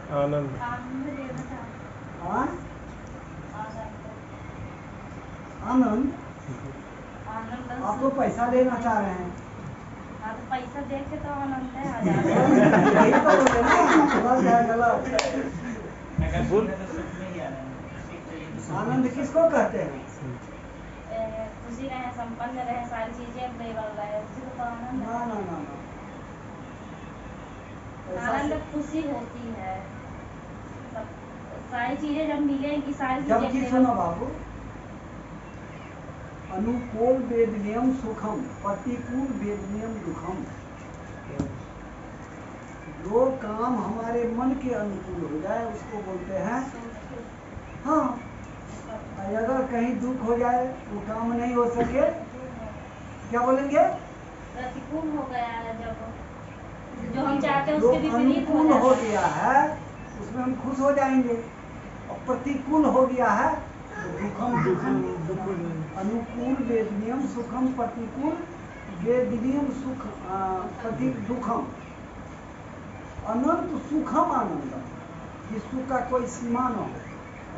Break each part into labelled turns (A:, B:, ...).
A: आनंद।
B: हाँ? आनंद। आप तो पैसा लेना चाह रहे हैं।
C: हाँ तो पैसा दे के तो आनंद है
B: यही तो बोले ना, गलत है। आनंद किसको कहते हैं?
C: खुशी रहे, संपन्न रहे, सारी चीजें अवेलेबल रहे, उसी को तो आनंद है।
B: ना
C: आनंद खुशी होती है, सारी चीजें जब मिलेंगी, सारी
B: जबकि
C: चीजें
B: सुनो बाबू, अनुकूल वेदनियम सुखम, प्रतिकूल वेदनियम दुखम। जो काम हमारे मन के अनुकूल हो जाए उसको बोलते हैं हाँ, अगर कहीं दुख हो जाए, वो काम नहीं हो सके, क्या बोलेंगे?
C: प्रतिकूल हो गया है, जब जो हम चाहते हैं
B: जो
C: उसके विपरीत
B: अनुकूल हो गया है उसमें हम खुश हो जाएंगे, और प्रतिकूल हो गया है तो दुखम। अनुकूल वेदनियम सुखम, प्रतिकूल वेदनियम सुख प्रति दुखम। अनंत सुखम आनंदम, जिस सुख का कोई सीमा न हो,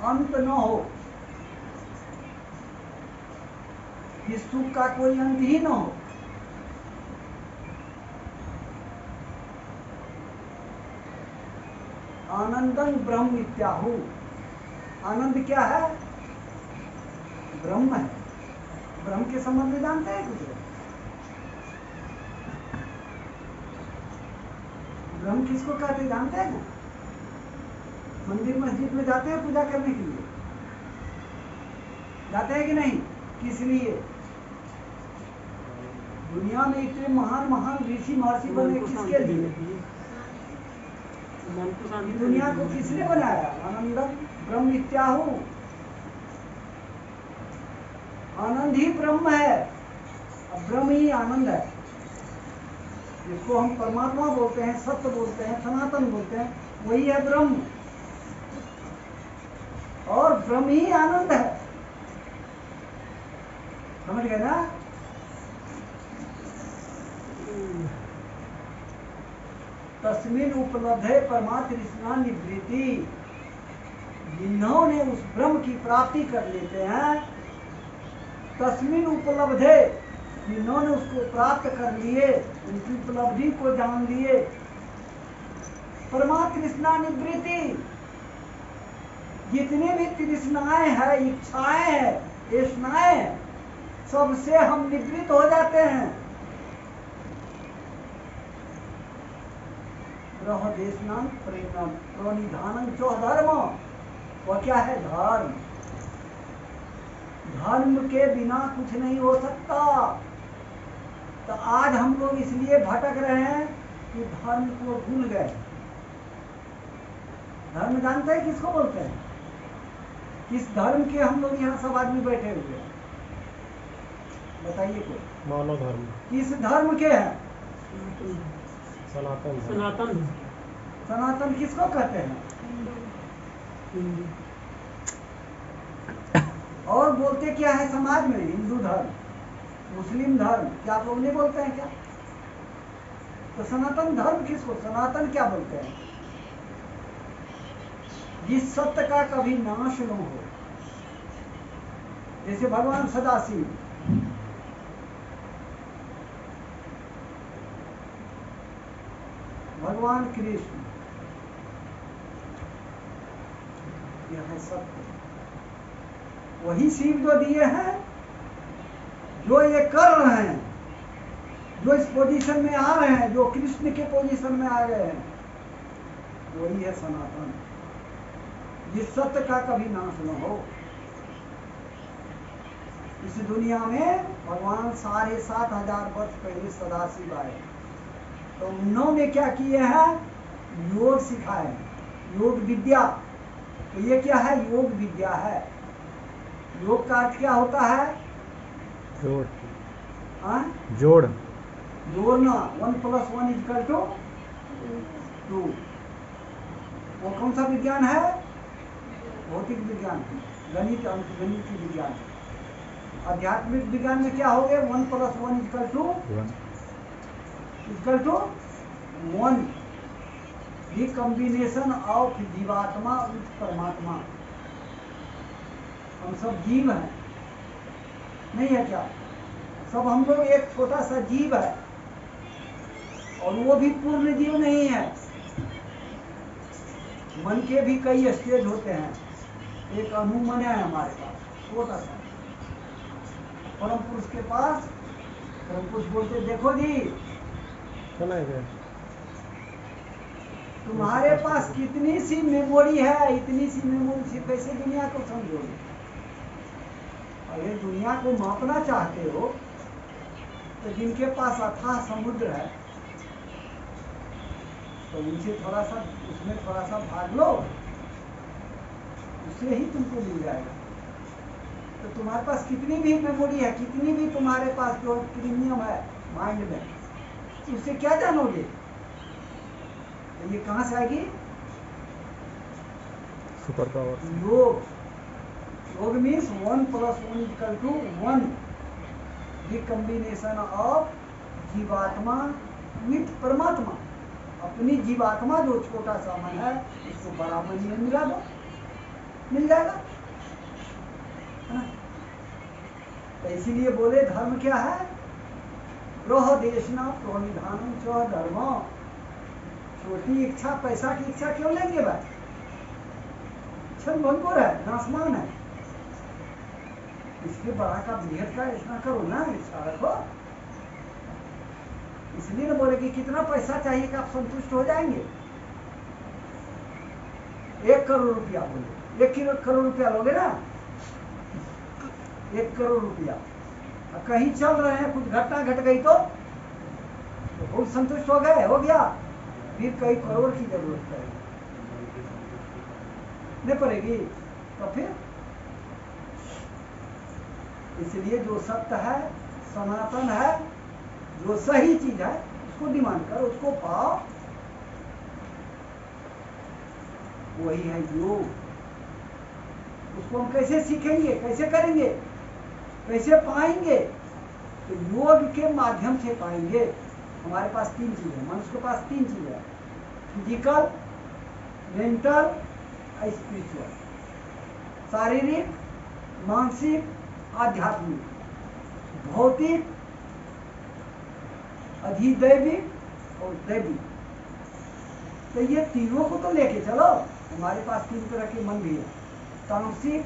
B: अंत न हो, जिस सुख का कोई अंत ही न हो। आनंदं ब्रह्म इत्याहु। आनंद क्या है? ब्रह्म है। ब्रह्म के संबंध में जानते हैं कुछ? ब्रह्म किसको कहते हैं जानते हैं? मंदिर मस्जिद में जाते हैं पूजा करने के लिए, जाते हैं कि नहीं? किस लिए? दुनिया में इतने महान महान ऋषि महर्षि बने, किसके लिए? दुनिया को किसने बनाया? आनंदम ब्रह्म इत्याहु। आनंद ही ब्रह्म है, और ब्रह्म ही आनंद है। जिसको हम परमात्मा बोलते हैं, सत्य बोलते हैं, सनातन बोलते हैं, वही है ब्रह्म, और ब्रह्म ही आनंद है। समझ गए ना? तस्मिन उपलब्धे परमात्म तृष्णा निवृत्ति। जिन्होंने उस ब्रह्म की प्राप्ति कर लेते हैं, तस्मिन उपलब्धे, जिन्होंने उसको प्राप्त कर लिए, उनकी उपलब्धि को जान लिए, परमात्म तृष्णा निवृत्ति। जितने भी तृष्णाएं हैं, इच्छाएं हैं, तृष्णाएं हैं, सबसे हम निवृत्त हो जाते हैं। देशनाम प्रणिधानम जो धर्म, वह क्या है? धर्म। धर्म के बिना कुछ नहीं हो सकता। तो आज हम लोग इसलिए भटक रहे हैं कि धर्म को भूल गए। धर्म जानते हैं किसको बोलते हैं? किस धर्म के हम लोग यहाँ सब आदमी बैठे हुए हैं? बताइए कोई।
A: मानव धर्म। किस
B: धर्म के हैं?
A: सनातन।
D: सनातन।
B: सनातन किसको कहते हैं? और बोलते क्या है समाज में? हिंदू धर्म, मुस्लिम धर्म, क्या आप लोग नहीं बोलते हैं क्या? तो सनातन धर्म किसको, सनातन क्या बोलते हैं? जिस सत्य का कभी नाश न हो, जैसे भगवान सदाशिव, भगवान कृष्ण, यह है सत्य। वही शिव जो दिए हैं, जो ये कर रहे हैं, जो इस पोजीशन में आ रहे हैं, जो कृष्ण के पोजीशन में आ गए हैं, वही है सनातन, जिस सत्य का कभी नाश न हो। इस दुनिया में भगवान 7,500 वर्ष पहले सदाशिव आए, तो उन्होंने क्या किए हैं? योग सिखाए हैं, योग विद्या। तो ये क्या है? योग विद्या है। योग का अर्थ क्या होता है?
A: जोड़।
B: हाँ?
A: जोड़।
B: जोड़ना। 1 + 1 = 2। वो कौन सा विज्ञान है? भौतिक विज्ञान, गणित, अंकगणित की विज्ञान। आध्यात्मिक विज्ञान में क्या हो गया? 1 + 1 = 1। दी कॉम्बिनेशन ऑफ जीवात्मा विथ परमात्मा। हम सब जीव हैं, नहीं है क्या? सब हम लोग एक छोटा सा जीव है, और वो भी पूर्ण जीव नहीं है। मन के भी कई स्टेज होते हैं। एक अनुमन है हमारे पास, छोटा सा। परम पुरुष के पास परम पुरुष बोलते, देखो जी
A: सुना है क्या?
B: तुम्हारे पास कितनी सी मेमोरी है, इतनी सी मेमोरी से कैसे दुनिया को समझोगे? अगर दुनिया को मापना चाहते हो तो जिनके पास अथाह समुद्र है तो उनसे थोड़ा सा, उसमें थोड़ा सा भाग लो, उससे ही तुमको मिल जाएगा। तो तुम्हारे पास कितनी भी मेमोरी है, कितनी भी तुम्हारे पास जो प्रीमियम है माइंड में, उससे क्या जानोगे? तो ये कहां से आएगी?
A: Super power.
B: योग। योग मीन्स 1 + 1 = 1। द कॉम्बिनेशन ऑफ जीवात्मा विथ परमात्मा। अपनी जीवात्मा जो छोटा सा मन है, उसको बड़ा मन में मिला दो, मिल जाएगा, है ना? तो इसीलिए बोले धर्म क्या है? ग्रह देशना प्रणिधानम च धर्म। छोटी इच्छा, पैसा की इच्छा क्यों लेंगे भाई? क्षण भंगुर है, नासमान है। इसके बड़ा का बृहद का इतना करो ना, इच्छा रखो। इसलिए ना बोले कि कितना पैसा चाहिए कि आप संतुष्ट हो जाएंगे? 1 करोड़ रुपया बोले, 1 करोड़ रुपया लोगे ना? 1 करोड़ रुपया। कहीं चल रहे हैं, कुछ घटना घट गई तो बहुत संतुष्ट हो गए, हो गया। फिर कई करोड़ की जरूरत पड़ेगी, नहीं पड़ेगी? तो फिर इसलिए जो सत्य है, सनातन है, जो सही चीज है, उसको डिमांड करो, उसको पाओ। वही है योग। उसको हम कैसे सीखेंगे, कैसे करेंगे, कैसे पाएंगे? तो योग के माध्यम से पाएंगे। हमारे पास 3 चीज है, मनुष्य के पास 3 चीज है, फिजिकल, मेंटल, स्पिरिचुअल। शारीरिक, मानसिक, आध्यात्मिक, भौतिक, अधिदैविक और दैविक। तो ये तीनों को तो लेके चलो। हमारे पास 3 तरह के मन भी है, तामसिक,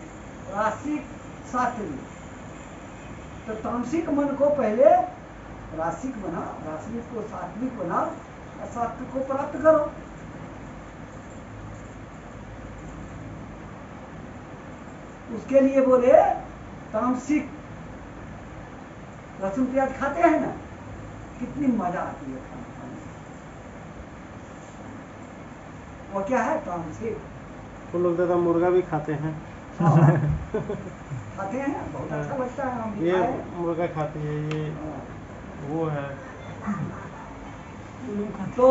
B: रासिक, सात्विक। तो तामसिक मन को पहले रासिक बना, रासिक को सात्विक बना, और सात्विक को प्राप्त करो। उसके लिए बोले तामसिक। लहसुन प्याज खाते हैं ना, कितनी मजा आती है खाने में। वो क्या है? तामसिक।
A: वो लोग दादा मुर्गा भी खाते हैं।
B: हाँ, खाते हैं, बहुत अच्छा लगता है। हम भी
A: ये
B: खाए।
A: मुर्गा खाती है, ये वो है।
B: तो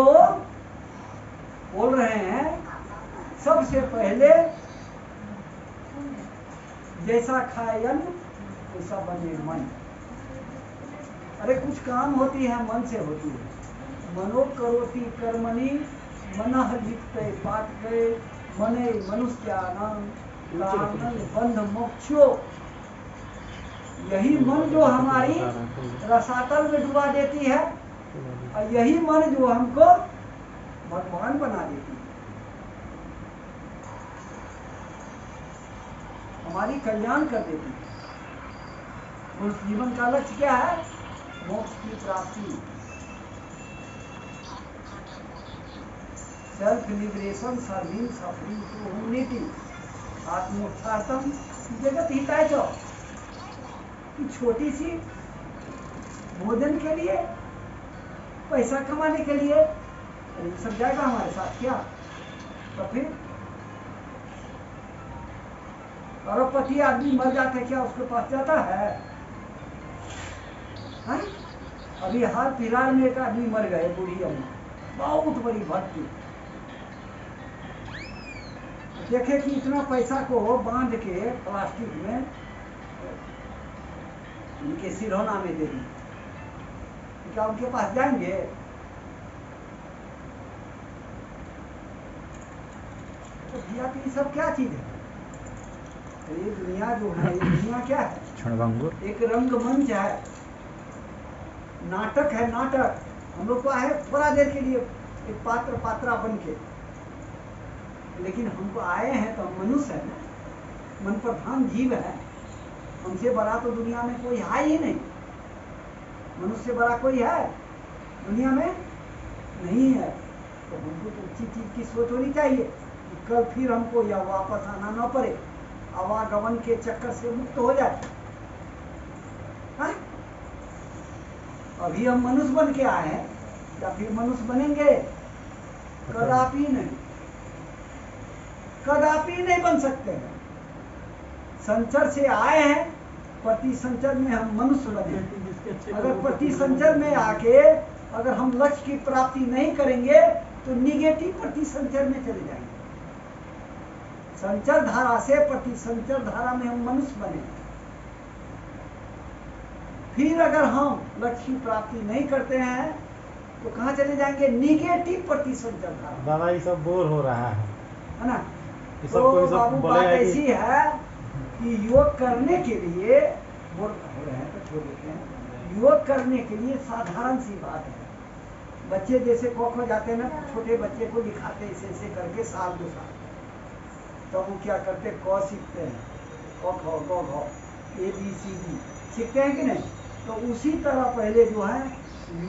B: बोल रहे हैं सबसे पहले जैसा खाए अन्न वैसा बने मन। अरे कुछ काम होती है मन से होती है। मनो करोति कर्मणि मनः लिप्ते पाठके मने मनुष्यानां प्राणं बंध मोक्षो। यही मन जो हमारी रसातल में डुबा देती है, और यही मन जो हमको भगवान बना देती है। हमारी कल्याण कर देती है। उस जीवन का लक्ष्य क्या है? मोक्ष की प्राप्ति, self liberation, serving suffering to humanity, आत्मोत्थान जगत हिताय च। कि छोटी सी भोजन के लिए, पैसा कमाने के लिए, अरे सब जाएगा हमारे साथ क्या? तो फिर करोड़पति आदमी मर जाते क्या उसके पास जाता है? हैं? अभी हाल फिलहाल में एक आदमी मर गए, बूढ़ी अम्मा, बहुत बड़ी भक्ति। देखे कि इतना पैसा को बांध के प्लास्टिक में उनके सिरहोना में दे दी। क्या उनके पास जाएंगे? तो भैया तो ये सब क्या चीज है? तो ये दुनिया जो है, ये दुनिया क्या है?
D: क्षणभंगुर।
B: एक रंगमंच है, नाटक है, नाटक। हम लोग को आए थोड़ा देर के लिए एक पात्र पात्रा बन के, लेकिन हमको आए हैं तो हम मनुष्य है ना, मन प्रधान जीव है। हमसे बड़ा तो दुनिया में कोई है ही नहीं। मनुष्य से बड़ा कोई है दुनिया में? नहीं है। तो हमको तो अच्छी चीज की सोच होनी चाहिए कि कल फिर हमको या वापस आना न पड़े, आवागमन के चक्कर से मुक्त हो जाए। हाँ? अभी हम मनुष्य बन के आए हैं, या फिर मनुष्य बनेंगे? कदापि नहीं, कदापि नहीं बन सकते हैं। संचर से आए हैं, प्रति संचर में हम मनुष्य बने। अगर प्रति संचर में आके अगर हम लक्ष्य की प्राप्ति नहीं करेंगे तो निगेटिव प्रति संचर में चले जाएंगे। संचर धारा से प्रति संचर धारा में हम मनुष्य बने। फिर अगर हम लक्ष्य की प्राप्ति नहीं करते हैं तो कहाँ चले जाएंगे? निगेटिव प्रति संचर धारा।
A: दादा ये सब बोर हो रहा है
B: ना?
A: ये सब
B: तो
A: कोई सब
B: बाबू बात
A: बोलेगा
B: ऐसी
A: कि
B: है कि योग करने के लिए, बोल हो रहे हैं तो छोड़ देते हैं, योग करने के लिए साधारण सी बात है। बच्चे जैसे खो जाते हैं ना, छोटे बच्चे को दिखाते ऐसे ऐसे करके साल 2 साल, तो वो क्या करते? क सीखते हैं, क ख ग घ ABCD सीखते हैं कि नहीं? तो उसी तरह पहले जो है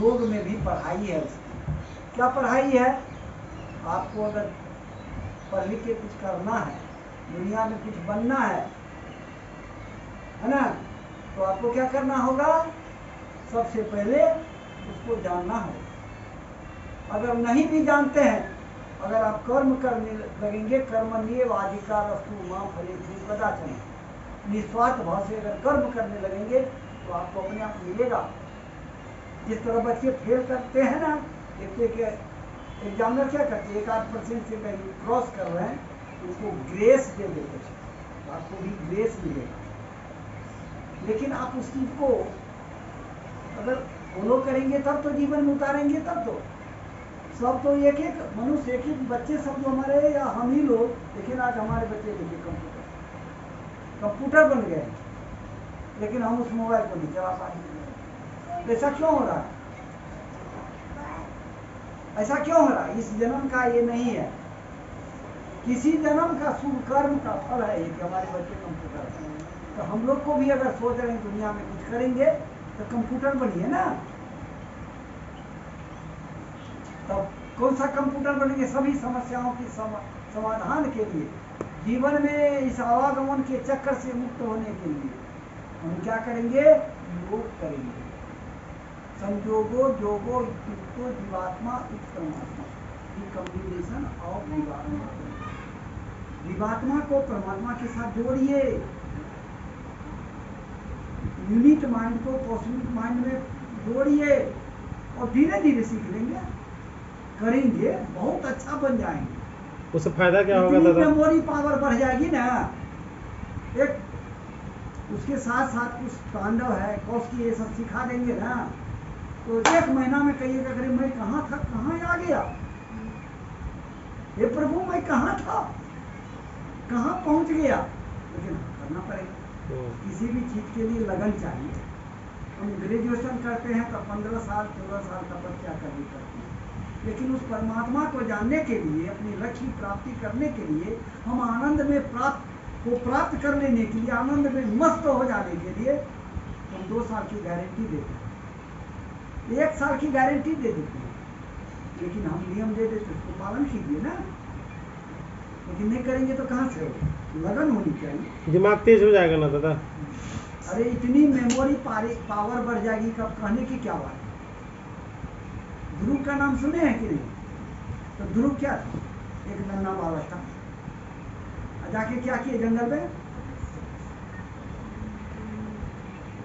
B: योग में भी पढ़ाई है। उसकी क्या पढ़ाई है? आपको अगर पढ़ लिख के कुछ करना है, दुनिया में कुछ बनना है ना, तो आपको क्या करना होगा? सबसे पहले उसको जानना होगा। अगर नहीं भी जानते हैं, अगर आप कर्म करने लगेंगे, कर्मण्येवाधिकारस्तु मां फलेषु कदाचन, निस्वार्थ भाव से अगर कर्म करने लगेंगे तो आपको अपने आप मिलेगा। जिस तरह बच्चे फेल करते हैं ना, एग्जामिनर क्या करते हैं? 1-8% से कहीं क्रॉस कर रहे हैं तो उसको ग्रेस दे देते हैं, तो आपको भी ग्रेस मिलेगा। लेकिन आप उस चीज को अगर फॉलो करेंगे तब तो जीवन में उतारेंगे। तब तो सब तो एक एक मनुष्य, एक एक बच्चे सब जो हमारे, या हम ही लोग, लेकिन आज हमारे बच्चे देखिए कंप्यूटर बन गए, लेकिन हम उस मोबाइल को नहीं चला पाएंगे। ऐसा क्यों हो रहा है? ऐसा क्यों हो रहा है? इस जन्म का ये नहीं है, किसी जन्म का शुभ कर्म का फल है ये कि हमारे बच्चे कंप्यूटर हैं। तो हम लोग को भी अगर सोच रहे हैं दुनिया में कुछ करेंगे तो कंप्यूटर बनिए ना। तब कौन सा कंप्यूटर बनेंगे? सभी समस्याओं की समाधान के लिए, जीवन में इस आवागमन के चक्कर से मुक्त होने के लिए हम क्या करेंगे? योग करेंगे। संयोगो योगो इत्युक्तो जीवात्मा इति परमात्मा, दी कॉम्बिनेशन ऑफ जीवात्मा। जीवात्मा को परमात्मा के साथ जोड़िए, यूनिट माइंड को कॉस्मिक माइंड में जोड़िए, और धीरे धीरे सीख लेंगे, करेंगे, बहुत अच्छा बन जाएंगे।
A: उससे फायदा क्या होगा दादा?
B: मेमोरी पावर बढ़ जाएगी ना। एक उसके साथ साथ कुछ तांडव है, कौश की, ये सब सिखा देंगे ना, तो 1 महीना में कहिएगा अरे मैं कहाँ था, कहाँ आ गया, हे प्रभु मैं कहाँ था, कहाँ पहुँच गया। लेकिन करना पड़ेगा। किसी भी चीज के लिए लगन चाहिए। हम ग्रेजुएशन करते हैं तो 15 साल 16 साल तपस्या करनी पड़ती है, लेकिन उस परमात्मा को जानने के लिए, अपनी लक्ष्य की प्राप्ति करने के लिए, हम आनंद में प्राप्त कर लेने के लिए, आनंद में मस्त हो जाने के लिए हम 2 साल की गारंटी देते हैं, 1 साल की गारंटी दे देते हैं, लेकिन हम नियम दे देते उसको पालन कीजिए ना। लेकिन नहीं करेंगे तो कहाँ से होगा? लगन होनी चाहिए,
A: दिमाग तेज हो जाएगा ना दादा।
B: अरे इतनी मेमोरी पावर बढ़ जाएगी, कब कहने की क्या बात है। ध्रुव का नाम सुने हैं कि नहीं? तो ध्रुव क्या था? एक नन्हा बालक था, जाके क्या किए जंगल में,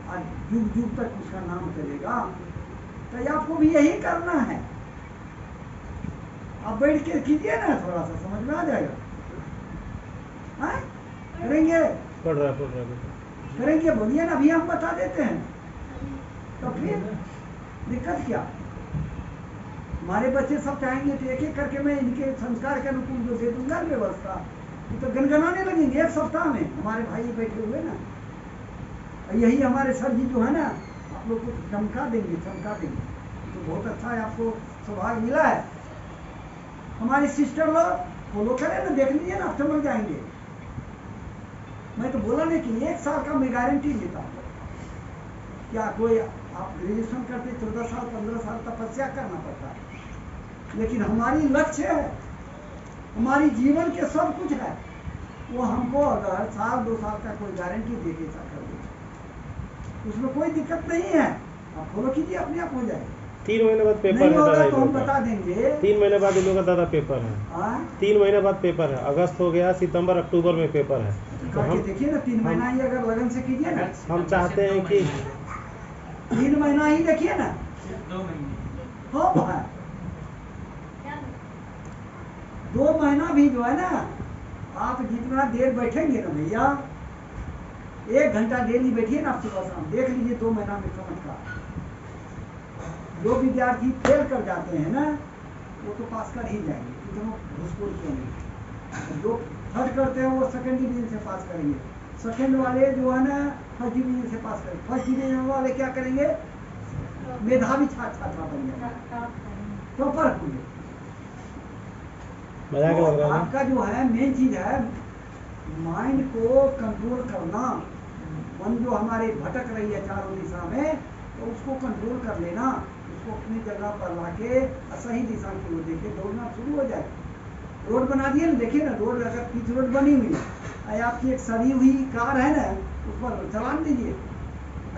B: आज युग युग तक उसका नाम चलेगा। तो आपको भी यही करना है। आप बैठ के कीजिए ना, थोड़ा सा समझ में आ जाएगा। हाँ? करेंगे
A: पढ़ रहा है
B: करेंगे, बोलिए ना, अभी हम बता देते हैं। तो फिर दिक्कत क्या? हमारे बच्चे सब चाहेंगे तो एक एक करके मैं इनके संस्कार के अनुकूल जो दे दूंगा व्यवस्था, ये तो गनगनाने लगेंगे एक सप्ताह में। हमारे भाई बैठे हुए ना, और यही हमारे सर जी जो है ना, आप लोग को चमका देंगे, चमका देंगे। तो बहुत अच्छा है, आपको सौभाग्य मिला है। हमारी सिस्टर लोग फॉलो करें ना, देख लीजिए ना, आप चमक जाएंगे। मैं तो बोला नहीं कि 1 साल का मैं गारंटी लेता हूँ। क्या कोई आप ग्रेजुएशन करते 14 साल 15 साल तपस्या करना पड़ता है, लेकिन हमारी लक्ष्य है, हमारी जीवन के सब कुछ है, वो हमको अगर 1-2 साल का कोई गारंटी दे के कर दे, उसमें कोई दिक्कत नहीं है। आप फॉलो कीजिए, अपने आप हो जाएगा।
A: 3 महीने बाद पेपर
B: नहीं
A: है
B: होगा
A: दादा
B: तो
A: इन
B: हम
A: लोगों
B: बता
A: का।
B: देंगे।
A: 3 महीने बाद इन लोगों का दादा पेपर है।
B: हाँ?
A: 3 महीने बाद पेपर है, अगस्त हो गया, सितंबर अक्टूबर में पेपर है। तो
B: करके
A: हम
B: देखिए ना, 3 महीना ही अगर लगन से कीजिए ना,
A: हम चाहते हैं कि
B: 3 महीना ही देखिए ना।
D: 2 महीने
B: हाँ भाई,
C: क्या
B: 2 महीना भी जो है ना, आप जितना देर बैठेंगे ना भैया, 1 घंटा डेली बैठिए ना आप सुबह शाम, देख लीजिए 2 महीना में चमत्कार। जो विद्यार्थी फेल कर जाते हैं ना, वो तो पास कर ही जाएंगे, इतना घुसखोर क्यों नहीं। जो थर्ड करते हैं वो सेकंड डिवीजन से पास करेंगे, सेकंड वाले जो है ना फर्स्ट डिवीजन से पास करेंगे, फर्स्ट डिवीजन वाले क्या करेंगे, मेधावी छात्र बन जाएंगे, टॉपर होंगे।
A: मजाक लग रहा है ना।
B: आपका जो है मेन चीज है माइंड को कंट्रोल करना। मन जो हमारे भटक रही है चारों दिशा में, तो उसको कंट्रोल कर लेना, उसको अपनी जगह पर लाके सही दिशा की ओर देके दौड़ना शुरू हो जाए। रोड बना दिए ना, देखिए ना, रोड अगर पिच रोड बनी हुई है, आपकी एक सड़ी हुई कार है ना, उस पर चलान दीजिए,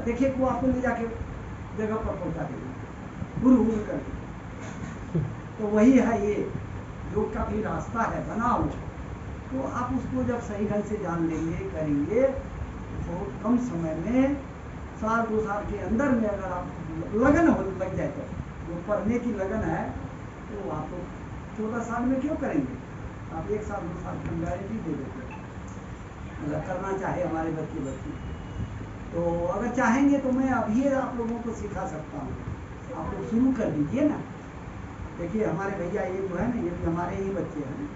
B: देखिए वो आपको ले जाके जगह पर पहुंचा देगी हुर हुर करके। तो वही है ये योग का भी रास्ता है बना हुआ। तो आप उसको जब सही ढंग से जान लेंगे, करेंगे, तो कम समय में 1-2 साल के अंदर में अगर आप लगन हो लग जाए, तो जो पढ़ने की लगन है, तो आप 14 साल में क्यों करेंगे, आप 1 साल 2 साल की गारंटी दे देते हैं। अगर करना चाहे हमारे बच्चे तो अगर चाहेंगे तो मैं अभी आप लोगों को सिखा सकता हूँ, आप लोग शुरू कर दीजिए ना। देखिए हमारे भैया ये जो है ना, ये भी हमारे ही बच्चे हैं,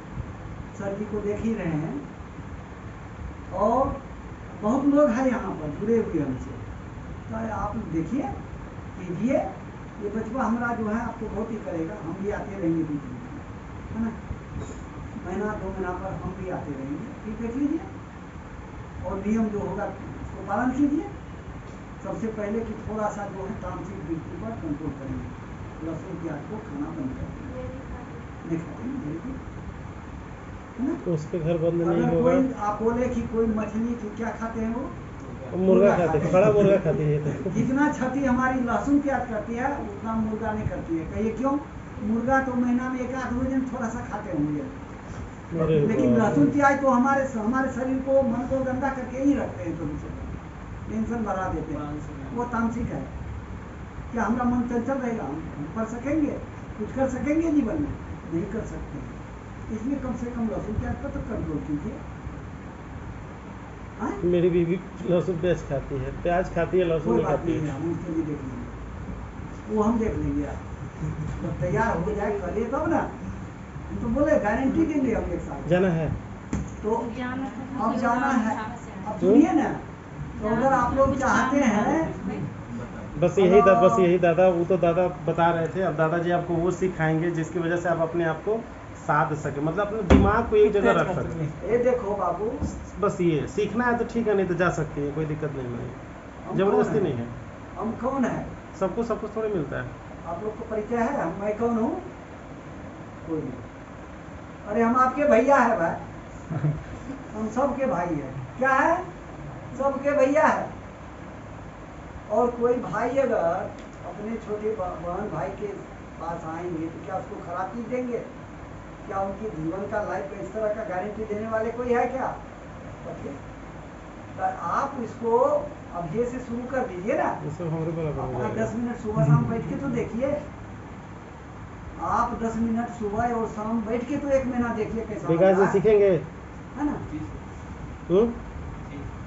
B: सर जी को देख ही रहे हैं, और बहुत लोग हैं यहाँ पर जुड़े हुए हमसे। तो आप देखिए, कीजिए, ये बचवा हमारा जो है आपको बहुत ही करेगा। हम भी आते रहेंगे बीच में, है ना, महीना 2 महीना पर हम भी आते रहेंगे। ठीक, देख लीजिए, और नियम जो होगा उसको पालन कीजिए। सबसे पहले कि थोड़ा सा जो है तामसिक वृत्ति पर कंट्रोल करेंगे, लहसुन प्याज को खाना बंद कर देंगे, नहीं खाते हैं धीरे धीरे, है ना।
A: तो उसके घर बंद नहीं
B: अगर
A: होगा।
B: कोई आप बोले कि कोई मछली की क्या खाते हैं, वो
A: मुर्गा खाते हैं, बड़ा मुर्गा खाती है।
B: जितना क्षति हमारी लहसुन प्याज करती है, उतना मुर्गा नहीं करती है। कहिए क्यों? मुर्गा तो महीना में 1-8 दिन थोड़ा सा खाते होंगे,
A: अरे
B: लेकिन
A: वाह।
B: लहसुन प्याज तो हमारे शरीर को, मन को गंदा करके ही रखते हैं, तो टेंशन बढ़ा देते हैं, वो तामसिक है। क्या हमारा मन चंचल रहेगा? हम पढ़ सकेंगे, कुछ कर सकेंगे जीवन में? नहीं कर सकते। इसलिए कम से कम लहसुन प्याज पर तो कंट्रोल कीजिए। हाँ?
A: मेरी बीवी लहसुन प्याज खाती है, प्याज खाती है, लहसुन
B: कोई
A: नहीं
B: बात
A: खाती
B: नहीं है,
A: है।
B: हम उसके भी देख लेंगे, वो हम देख लेंगे। आप जब तैयार हो जाए करिए तब ना, हम तो बोले गारंटी देंगे हम एक साल।
A: जाना है।
B: तो
C: जाना था,
B: अब जाना है, अब सुनिए ना, तो अगर आप लोग चाहते हैं,
A: बस यही दादा, वो तो दादा बता रहे थे। अब दादाजी आपको वो सिखाएंगे जिसकी वजह से आप अपने आप को साध सके, मतलब अपने दिमाग को एक जगह रख सके।
B: ये देखो बाबू,
A: बस ये सीखना है तो ठीक है, नहीं तो जा सकती है, कोई दिक्कत नहीं है,
B: हम
A: जबरदस्ती
B: कौन
A: नहीं
B: हैं?
A: है।
B: हम कौन है?
A: सबको सब कुछ थोड़ी मिलता है।
B: आप लोग को परिचय है, मैं कौन हूँ? कोई नहीं। अरे हम आपके भैया है भाई, हम सबके भाई है। क्या है? सबके भैया है। और कोई भाई अगर अपने छोटे बहन भाई के पास आएंगे तो क्या उसको खराब चीज देंगे? क्या उनके जीवन का लाइफ का इस तरह का गारंटी देने वाले कोई है क्या? तो आप इसको अभी से शुरू कर दीजिए ना।
A: ये सब हमारे बराबर हो
B: अपना
A: जाएगा।
B: 10 मिनट सुबह शाम बैठ के तो देखिए। आप 10 मिनट सुबह और शाम बैठ के तो 1 महीना देखिए कैसा
A: विकास जी
B: होता है।
A: सीखेंगे।
B: है ना?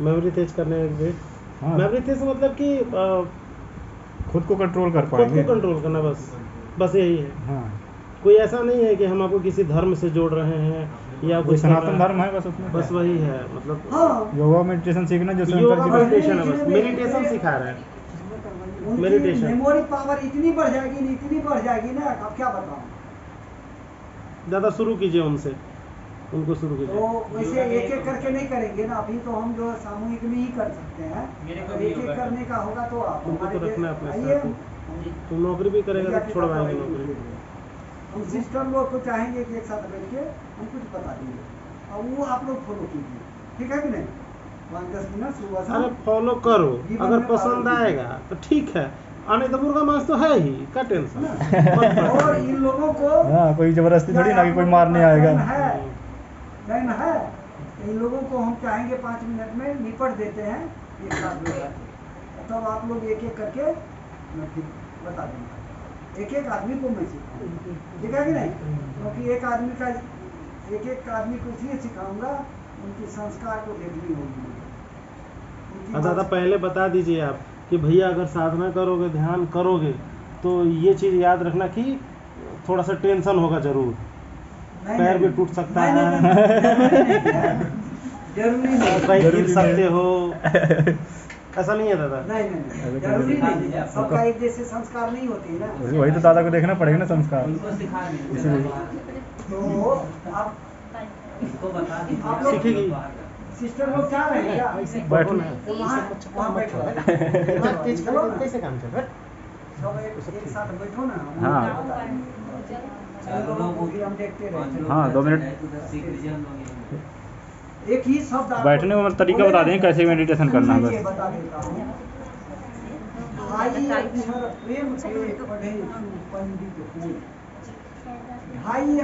A: मेमोरी तेज करने में
E: हाँ।
A: मेमोरी तेज मतलब कि
E: खुद को कंट्रोल कर
A: खुद
E: पाएंगे।
A: को कंट्रोल करना बस। बस यही है।
D: हाँ,
A: कोई ऐसा नहीं है कि हम आपको किसी धर्म से जोड़ रहे हैं या
D: कोई
A: कुछ कर
D: सनातन
A: रहे
D: धर्म
A: हैं।
D: है बस उसमें।
A: बस वही है मतलब
B: हाँ
D: योगा मेडिटेशन सीखना जो शंकर
A: योगा
D: जी का।
A: मेडिटेशन है, बस मेडिटेशन सिखा रहे हैं।
B: उनकी
A: मेडिटेशन।
B: मेमोरी पावर इतनी बढ़ जाएगी ना, इतनी बढ़ जाएगी ना, अब क्या बताऊं।
A: ज़्यादा शुरू कीजिए उनसे, उनको शुरू
B: तो
A: कीजिए।
B: वैसे एक एक करके नहीं करेंगे ना, अभी तो हम जो है सामूहिक में ही कर सकते हैं। अगर एक एक करने का होगा तो आप
A: उनको तो
B: हमारे
A: रखना है अपने
B: आइए,
A: साथ। तो नौकरी भी करेगा तो छुड़वाएंगे नौकरी।
B: हम सिस्टम लोग को चाहेंगे कि एक साथ बैठ के हम कुछ बता देंगे और वो आप लोग फॉलो कीजिए, ठीक है कि नहीं। 5-10 मिनट सुबह
A: अरे
B: शाम
A: फॉलो करो,
B: जीवन
A: अगर
B: में
A: पसंद
B: पालन कीजिए।
A: आएगा तो ठीक है, आने तो मुर्गा मांस तो है ही, क्या टेंशन
B: और इन लोगों को
D: हाँ, कोई जबरदस्ती थोड़ी ना कि कोई मारने
B: प्लान
D: आएगा।
B: है, प्लान है। इन लोगों को हम चाहेंगे 5 मिनट में निपट देते हैं एक साथ में बैठ। तब आप लोग एक एक करके मैं फिर बता दूंगा, एक एक आदमी को मैं सिखाऊंगा, ठीक है कि नहीं। क्योंकि एक एक आदमी को इसलिए सिखाऊंगा, उनकी संस्कार को देखनी होगी उनकी
A: दादा
B: बात-
A: पहले बता दीजिए आप कि भैया अगर साधना करोगे, ध्यान करोगे तो ये चीज़ याद रखना कि थोड़ा सा टेंशन होगा जरूर,
B: नहीं,
A: पैर
B: नहीं,
A: भी टूट सकता
B: नहीं,
A: है।
B: नहीं, जरूरी नहीं,
A: कहीं
D: जरूरी
A: गिर
D: नहीं।
A: सकते हो, ऐसा नहीं है दादा।
B: नहीं, नहीं, जरूरी नहीं है। सबका एक जैसे संस्कार नहीं होते हैं ना।
D: वही तो दादा को देखना पड़ेगा ना संस्कार।
B: तो आप लोग
A: सीखेगी।
B: सिस्टर लोग चाह रहे हैं क्या?
D: बैठो
A: ना।
B: तो वहाँ बैठो। चलो ना।
A: कैसे काम चल रहा है?
B: सब एक साथ बैठो ना।
D: हाँ।
B: इन लोगों को भी हम देखते रहते हैं।
D: हाँ, 2 मिनट।
B: एक ही शब्द आपको-
D: बैठने का मतलब तरीका बता दें कैसे मेडिटेशन करना है
B: सुनिए,
D: बस।
B: बता देता हूँ। भाई अक्षर प्रेम से पढ़े पंडित को, भाई